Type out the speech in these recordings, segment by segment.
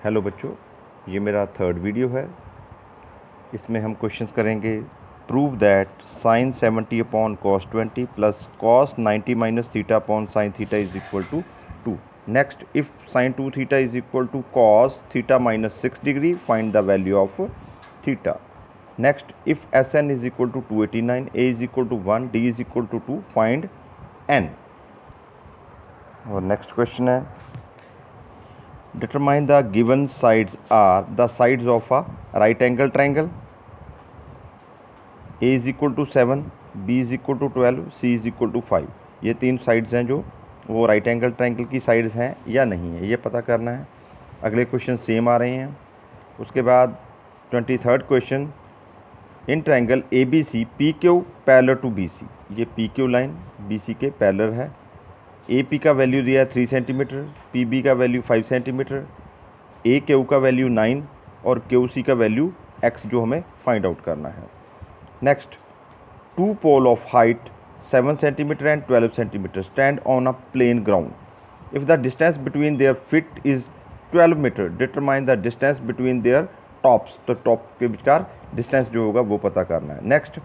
Hello बच्चों, ये मेरा थर्ड वीडियो है। इसमें हम क्वेश्चंस करेंगे। Prove that sine 70 upon cos 20 plus cos 90 minus theta upon sine theta is equal to 2। Next, if sine 2 theta is equal to cos theta minus 6 degree, find the value of theta. Next, if S N is equal to 289, A is equal to 1, D is equal to 2, find N. और next question है, determine the given sides are the sides of a right angle triangle. A is equal to 7, B is equal to 12, C is equal to 5। ये तीन sides हैं जो वो right angle triangle की sides हैं या नहीं है, ये पता करना है। अगले क्वेश्चन सेम आ रहे हैं। उसके बाद 23rd question, in triangle A B C P Q parallel to B C. ये P Q line B C के पैरेलल है। ए पी का वैल्यू दिया है 3 सेंटीमीटर, पी बी का वैल्यू 5 सेंटीमीटर, ए क्यू का वैल्यू 9 और क्यू सी का वैल्यू x जो हमें फाइंड आउट करना है। Next, two pole of height 7 centimetre and 12 centimetre stand on a plane ground. If the distance between their feet is 12 metre, determine the distance between their tops. तो top के विचकार distance जो होगा वो पता करना है। Next,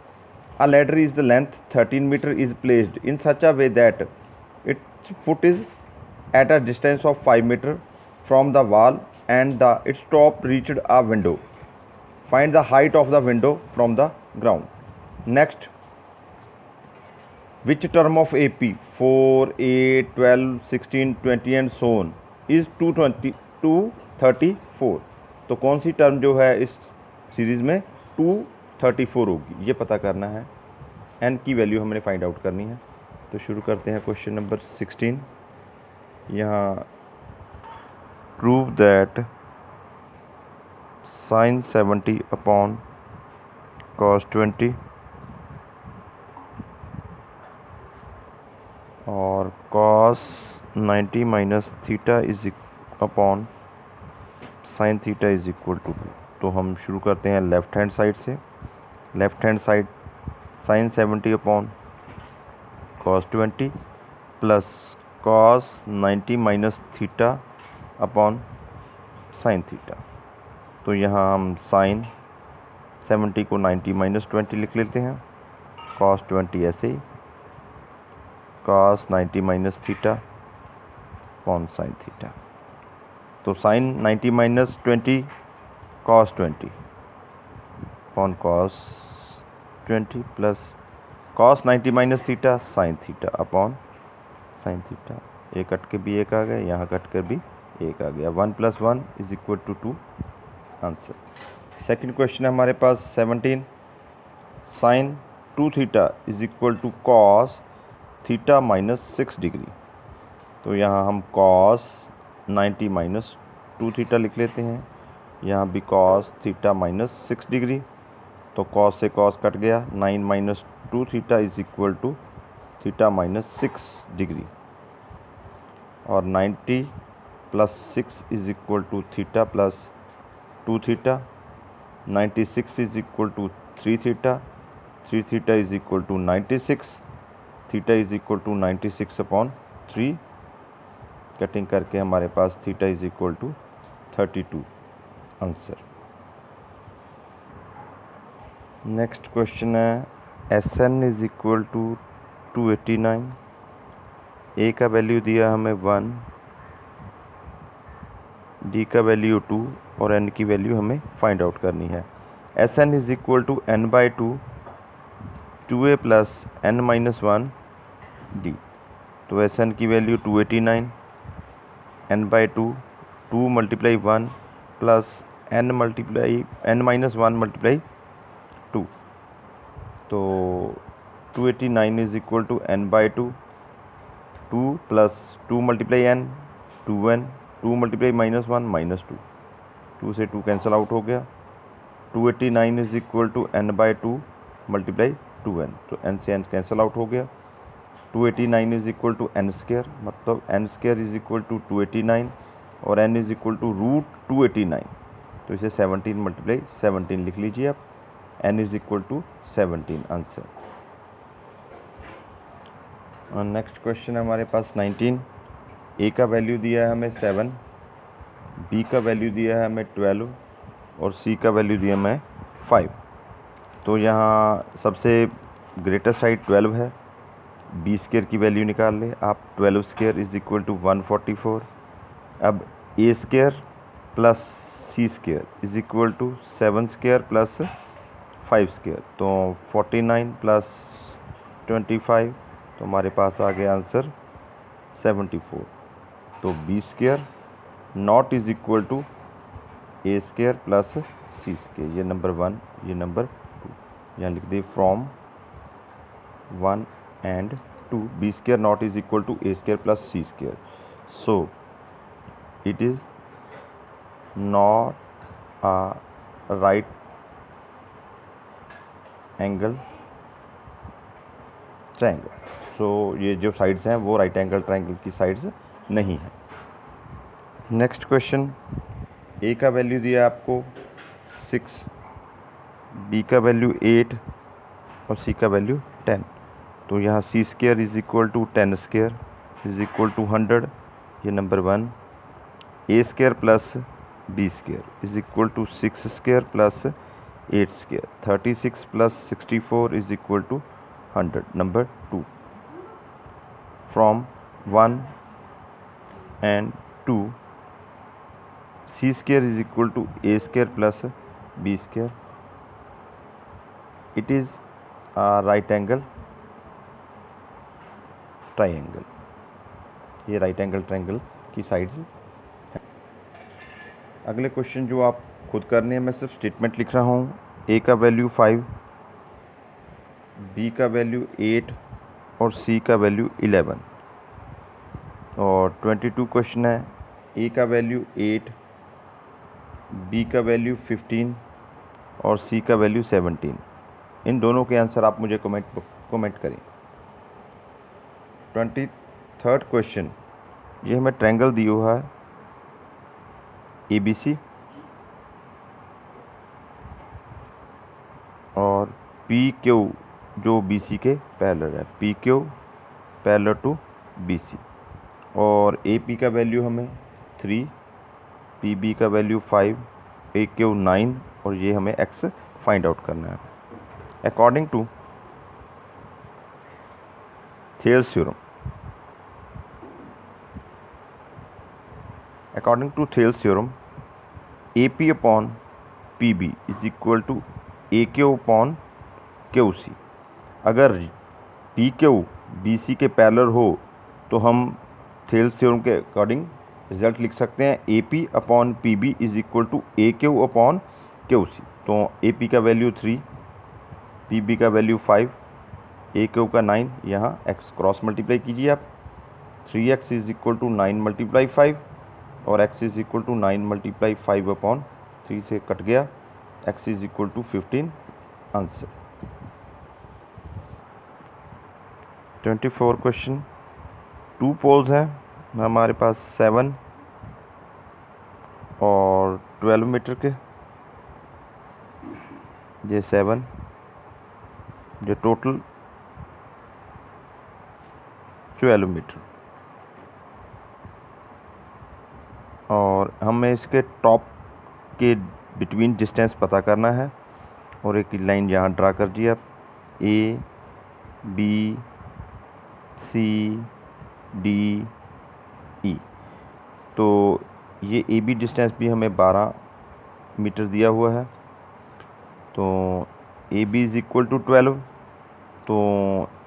a ladder is the length 13 metre is placed in such a way that its foot is at a distance of 5 meter from the wall and its top reached a window. Find the height of the window from the ground. Next, which term of AP 4, 8, 12, 16, 20 and so on is 234। तो कौन सी term जो है इस series में 234 होगी, ये पता करना है। एन की वैल्यू हमने फाइंड आउट करनी है। तो शुरू करते हैं क्वेश्चन नंबर 16। यहाँ prove that sine 70 upon cos 20 और cos 90 minus theta is upon sine theta is equal to 2। तो हम शुरू करते हैं लेफ़्ट हैंड साइड से। Left hand side sine 70 upon cos 20 plus cos 90 minus theta upon sine theta. तो यहाँ हम साइन 70 को 90 माइनस 20 लिख लेते हैं, cos 20 ऐसे ही, cos 90 minus theta upon sine theta. तो sine 90 minus 20 cos 20 upon cos 20 plus cos 90 minus theta sine theta upon sine theta. एक कट के भी एक आ गया, यहाँ कट कर भी एक आ गया। 1 + 1 is equal to 2 answer. Second question है हमारे पास 17, sine 2 theta is equal to cos theta minus 6 degree. तो यहाँ हम cos 90 माइनस 2 थीटा लिख लेते हैं, यहाँ भी cos थीटा माइनस 6 डिग्री। तो cos से cos कट गया, 9 minus 2 theta is equal to theta minus 6 degree और 90 plus 6 is equal to theta plus 2 theta. 96 is equal to 3 theta, 3 theta is equal to 96, theta is equal to 96 upon 3। Cutting करके हमारे पास theta is equal to 32 answer. Next question है, S N is equal to 289। A का value दिया हमें 1, D का value 2 और N की वैल्यू हमें फाइंड आउट करनी है। S N is equal to n/2 2a plus n minus 1 D. तो एस एन की value 289, n/2 2 multiply 1 plus n multiply n minus 1 multiply 2। तो 289 is equal to n/2 2 plus 2 multiply n 2n 2 multiply minus 1 minus 2, 2 से 2 cancel out हो गया। 289 is equal to n/2 multiply 2n, तो n से n cancel out हो गया। 289 is equal to n square, मतलब n square is equal to 289 और n is equal to √289। तो इसे 17 मल्टीप्लाई 17 लिख लीजिए आप, n is equal to 17 answer. और नेक्स्ट क्वेश्चन है हमारे पास 19, ए का वैल्यू दिया है हमें 7, बी का वैल्यू दिया है हमें 12 और सी का वैल्यू दिया हमें 5। तो यहाँ सबसे ग्रेटेस्ट साइड 12 है, बी स्क्वायर की वैल्यू निकाल ले आप। 12 स्क्वायर इज इक्वल टू 144। अब A square plus C square is equal to 7 square plus 5 square, तो 49 प्लस 25, तो हमारे पास आ गया आंसर 74। तो B square not is equal to A square plus C square, ये नंबर 1, ये नंबर 2, यहाँ लिख दिए from 1 and 2 b square not is equal to a square plus c square, so it is not a right angle triangle। so ये जो sides हैं वो right angle triangle की साइड्स नहीं है। नेक्स्ट क्वेश्चन, ए का वैल्यू दिया आपको 6, बी का वैल्यू 8 और सी का वैल्यू 10। तो यहाँ C square is equal to 10 square is equal to 100, ये number 1। A square plus B square is equal to 6 square plus 8 square, 36 plus 64 is equal to 100, number 2। From 1 and 2 C square is equal to A square plus B square, it is right angle triangle, ये right angle triangle की sides हैं। अगले question जो आप खुद करने हैं, मैं सिर्फ स्टेटमेंट लिख रहा हूँ। ए का वैल्यू 5, बी का वैल्यू 8 और सी का वैल्यू 11। और 22 क्वेश्चन है, ए का वैल्यू 8, बी का वैल्यू 15 और सी का वैल्यू 17। इन दोनों के आंसर आप मुझे कमेंट करें। 23rd क्वेश्चन, ये हमें ट्रायंगल दिया हुआ है ABC और PQ जो BC के पैरेलल है, PQ पैरेलल टू BC, और AP का वैल्यू हमें 3, PB का वैल्यू 5, AQ 9 और ये हमें X फाइंड आउट करना है। According to Thales theorem, according to Thales theorem, AP upon PB is equal to AQ upon QC। अगर PQ BC के पैरेलल हो तो हम थेल्स थ्योरम के अकॉर्डिंग रिजल्ट लिख सकते हैं AP upon PB is equal to AQ upon QC। तो AP का वैल्यू 3, PB का वैल्यू 5, AQ का 9, यहाँ X क्रॉस मल्टीप्लाई कीजिए आप, 3x is equal to 9 multiply 5 और x is equal to 9 multiply 5 upon 3 से कट गया, x is equal to 15 answer. 24 question, 2 poles हैं हमारे पास 7 और 12 मीटर के, ये 7 जो टोटल 12 मीटर, और हमें इसके टॉप के बिटवीन डिस्टेंस पता करना है। और एक लाइन यहाँ ड्रा कर दिया आप, A B C D E। तो ये AB डिस्टेंस भी हमें 12 मीटर दिया हुआ है, तो AB इज इक्वल टू 12। तो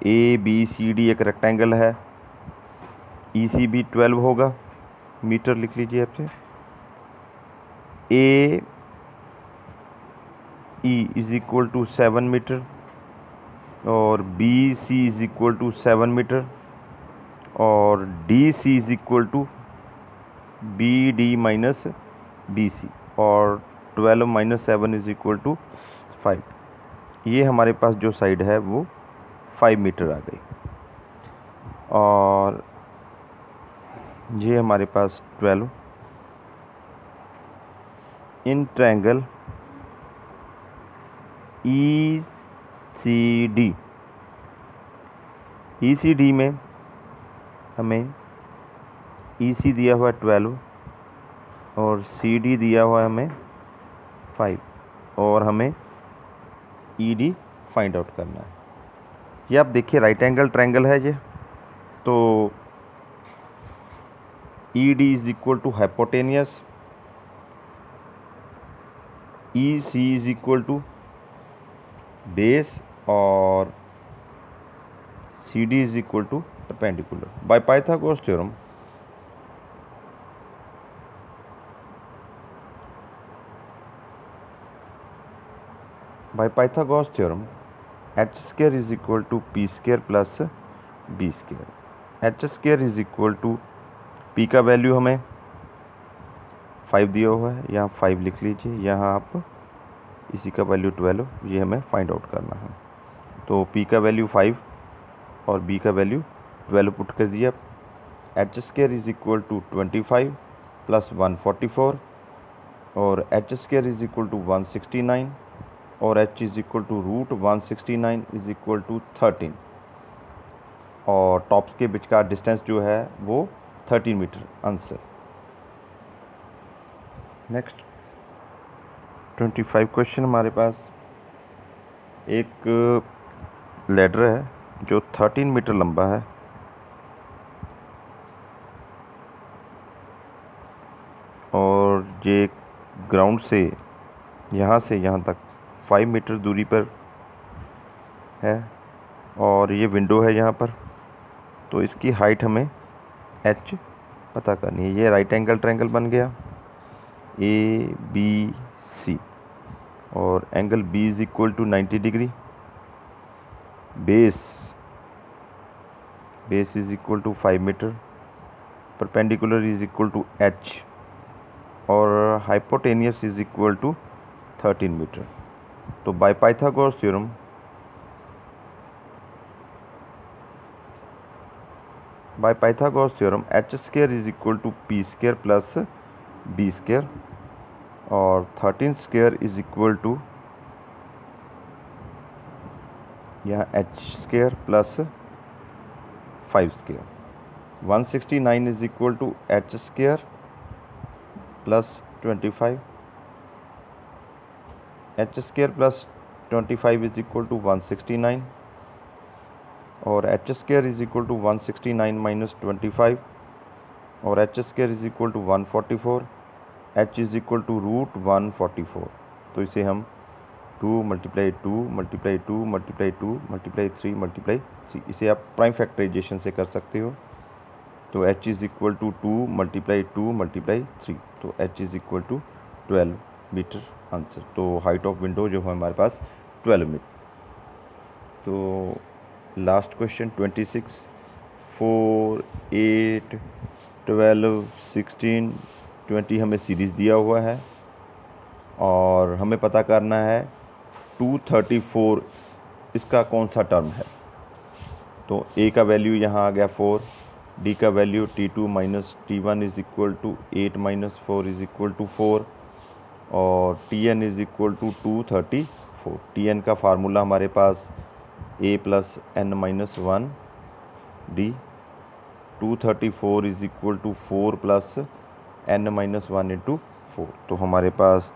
ABCD एक रेक्टेंगल है, EC भी 12 होगा, मीटर लिख लीजिए आपसे। AE is equal to 7 metre और BC is equal to 7 metre और DC is equal to BD minus BC और 12 माइनस 7 इज इक्वल टू 5। ये हमारे पास जो साइड है वो 5 मीटर आ गई, और ये हमारे पास 12 इन ट्रायंगल ECD में हमें EC दिया हुआ 12 और सी डी दिया हुआ है हमें 5 और हमें ई डी फाइंड आउट करना है। ये आप देखिए राइट एंगल ट्रायंगल है ये, तो E D is equal to hypotenuse, E C is equal to base और C D is equal to perpendicular. By Pythagoras theorem H square is equal to P square plus B square. H square is equal to P का value हमें 5 दिया हुआ है, यहाँ 5 लिख लीजिए, यहाँ आप इसी का वैल्यू 12, ये हमें फाइंड आउट करना है। तो पी का वैल्यू 5 और बी का वैल्यू 12 पुट कर दिया। H square is equal to 25 plus 144 और H square is equal to 169 और H is equal to root 169 is equal to 13 और टॉप्स के बीच का डिस्टेंस जो है वो 13 मीटर आंसर। नेक्स्ट 25 क्वेश्चन हमारे पास। एक लैडर है जो 13 मीटर लंबा है और ये ग्राउंड से यहाँ तक 5 मीटर दूरी पर है और ये विंडो है यहाँ पर, तो इसकी हाइट हमें h पता करनी है। ये राइट एंगल ट्रायंगल बन गया ए बी सी और angle B is equal to 90 degree. Base is equal to 5 metre, perpendicular is equal to h और hypotenuse is equal to 13 metre. तो by Pythagoras theorem H square is equal to P square plus B square और 13 square is equal to यहाँ H square plus 5 square. 169 is equal to H square plus 25, H square plus 25 is equal to 169 और H square is equal to 169 minus 25 और H square is equal to 144, H is equal to root 144। तो इसे हम 2 multiply 2 multiply 2 multiply 2 multiply 3 multiply 3, इसे आप prime factorisation से कर सकते हो। तो h is equal to 2 multiply 2 multiply 3, तो h is equal to 12 metre answer. तो हाइट ऑफ विंडो जो है हमारे पास 12 मीटर। तो लास्ट क्वेश्चन 26, 4, 8, 12, 16, 20 हमें सीरीज़ दिया हुआ है और हमें पता करना है 234 इसका कौन सा टर्म है। तो a का वैल्यू यहाँ आ गया 4, d का value t2 minus t1 is equal to 8 minus 4 is equal to 4 और tn is equal to 234। tn का फार्मूला हमारे पास a plus n minus 1 d, 234 is equal to 4 plus n minus 1 into 4। तो हमारे पास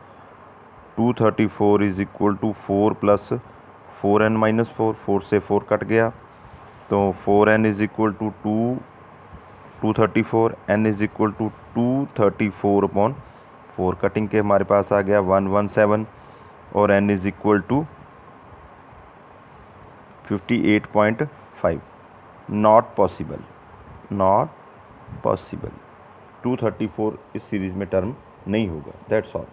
234 is equal to 4 plus 4n minus 4, 4 से 4 cut गया, तो 4n is equal to 234, n is equal to 234 upon 4, cutting के हमारे पास आ गया 117 और n is equal to 58.5। Not possible 234 इस सीरीज़ में टर्म नहीं होगा। That's all.